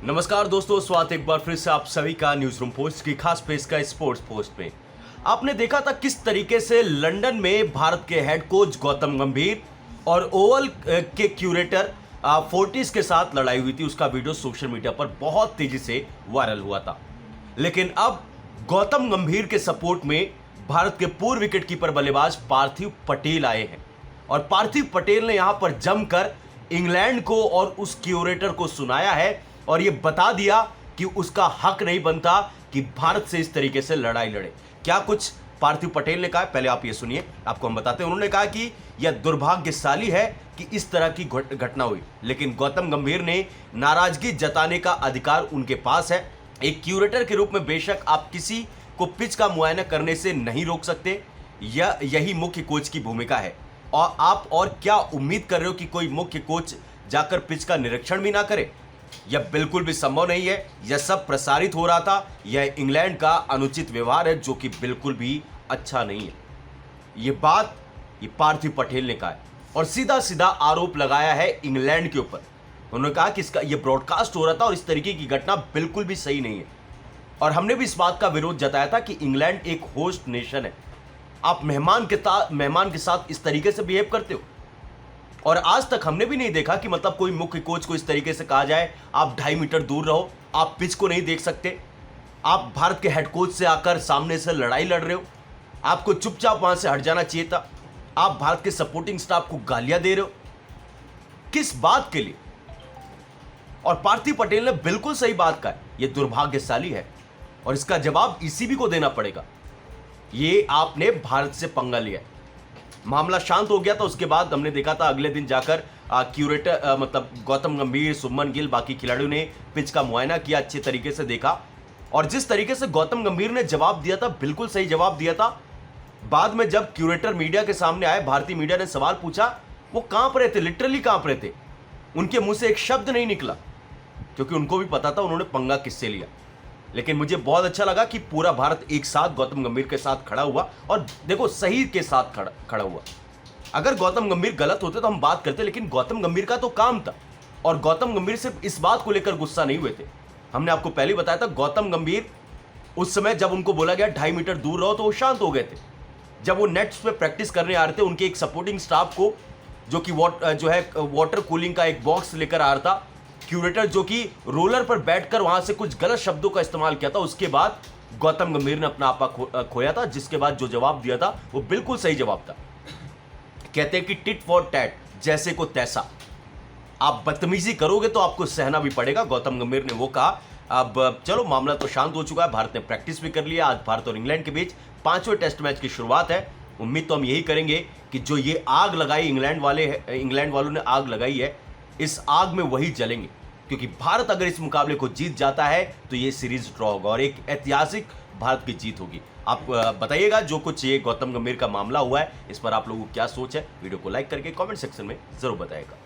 नमस्कार दोस्तों, स्वागत एक बार फिर से आप सभी का न्यूज रूम पोस्ट की खास पेश का स्पोर्ट्स पोस्ट में। आपने देखा था किस तरीके से लंदन में भारत के हेड कोच गौतम गंभीर और ओवल के क्यूरेटर फोर्टिस के साथ लड़ाई हुई थी। उसका वीडियो सोशल मीडिया पर बहुत तेजी से वायरल हुआ था। लेकिन अब गौतम गंभीर के सपोर्ट में भारत के पूर्व विकेटकीपर बल्लेबाज पार्थिव पटेल आए हैं और पार्थिव पटेल ने यहां पर जमकर इंग्लैंड को और उस क्यूरेटर को सुनाया है और यह बता दिया कि उसका हक नहीं बनता कि भारत से इस तरीके से लड़ाई लड़े। क्या कुछ पार्थिव पटेल ने कहा, पहले आप ये सुनिए, आपको हम बताते हैं। उन्होंने कहा कि यह दुर्भाग्यशाली है कि इस तरह की घटना हुई, लेकिन गौतम गंभीर ने नाराजगी जताने का अधिकार उनके पास है। एक क्यूरेटर के रूप में बेशक आप किसी को पिच का मुआयना करने से नहीं रोक सकते, यही मुख्य कोच की भूमिका है। और आप और क्या उम्मीद कर रहे हो कि कोई मुख्य कोच जाकर पिच का निरीक्षण भी ना करे? यह बिल्कुल भी संभव नहीं है। यह सब प्रसारित हो रहा था। यह इंग्लैंड का अनुचित व्यवहार है जो कि बिल्कुल भी अच्छा नहीं है। यह बात पार्थिव पटेल ने कहा है और सीधा सीधा आरोप लगाया है इंग्लैंड के ऊपर। उन्होंने कहा कि इसका यह ब्रॉडकास्ट हो रहा था और इस तरीके की घटना बिल्कुल भी सही नहीं है। और हमने भी इस बात का विरोध जताया था कि इंग्लैंड एक होस्ट नेशन है। आप मेहमान के साथ इस तरीके से बिहेव करते हो। और आज तक हमने भी नहीं देखा कि मतलब कोई मुख्य कोच को इस तरीके से कहा जाए आप 2.5 मीटर दूर रहो, आप पिच को नहीं देख सकते, आप भारत के हेड कोच से आकर सामने से लड़ाई लड़ रहे हो, आपको चुपचाप वहां से हट जाना चाहिए था, आप भारत के सपोर्टिंग स्टाफ को गालियां दे रहे हो, किस बात के लिए? और पार्थिव पटेल ने बिल्कुल सही बात कहा, यह दुर्भाग्यशाली है और इसका जवाब ईसीबी को देना पड़ेगा। ये आपने भारत से पंगा लिया। मामला शांत हो गया था। उसके बाद हमने देखा था अगले दिन जाकर क्यूरेटर मतलब गौतम गंभीर, शुभमन गिल, बाकी खिलाड़ियों ने पिच का मुआयना किया, अच्छे तरीके से देखा। और जिस तरीके से गौतम गंभीर ने जवाब दिया था, बिल्कुल सही जवाब दिया था। बाद में जब क्यूरेटर मीडिया के सामने आए, भारतीय मीडिया ने सवाल पूछा, वो कांप रहे थे, लिटरली कांप रहे थे। उनके मुंह से एक शब्द नहीं निकला क्योंकि उनको भी पता था उन्होंने पंगा किससे लिया। लेकिन मुझे बहुत अच्छा लगा कि पूरा भारत एक साथ गौतम गंभीर के साथ खड़ा हुआ और देखो सही के साथ खड़ा हुआ। अगर गौतम गंभीर गलत होते तो हम बात करते, लेकिन गौतम गंभीर का तो काम था और गौतम गंभीर सिर्फ इस बात को लेकर गुस्सा नहीं हुए थे। हमने आपको पहले बताया था गौतम गंभीर उस समय जब उनको बोला गया 2.5 मीटर दूर रहो तो वो शांत हो गए थे। जब वो नेट्स पे प्रैक्टिस करने आ रहे थे, उनके एक सपोर्टिंग स्टाफ को जो कि वाटर कूलिंग का एक बॉक्स लेकर आ रहा था, क्यूरेटर जो कि रोलर पर बैठकर वहां से कुछ गलत शब्दों का इस्तेमाल किया था, उसके बाद गौतम गंभीर ने अपना आपा खोया था। जिसके बाद जो जवाब दिया था वो बिल्कुल सही जवाब था। कहते हैं कि टिट फॉर टैट, जैसे को तैसा। आप बदतमीजी करोगे तो आपको सहना भी पड़ेगा, गौतम गंभीर ने वो कहा। अब चलो मामला तो शांत हो चुका है, भारत ने प्रैक्टिस भी कर लिया। आज भारत और इंग्लैंड के बीच 5वें टेस्ट मैच की शुरुआत है। उम्मीद तो हम यही करेंगे कि जो ये आग लगाई इंग्लैंड वालों ने आग लगाई है, इस आग में वही जलेंगे, क्योंकि भारत अगर इस मुकाबले को जीत जाता है तो ये सीरीज ड्रॉ होगा और एक ऐतिहासिक भारत की जीत होगी। आप बताइएगा जो कुछ ये गौतम गंभीर का मामला हुआ है, इस पर आप लोगों को क्या सोच है? वीडियो को लाइक करके कमेंट सेक्शन में जरूर बताइएगा।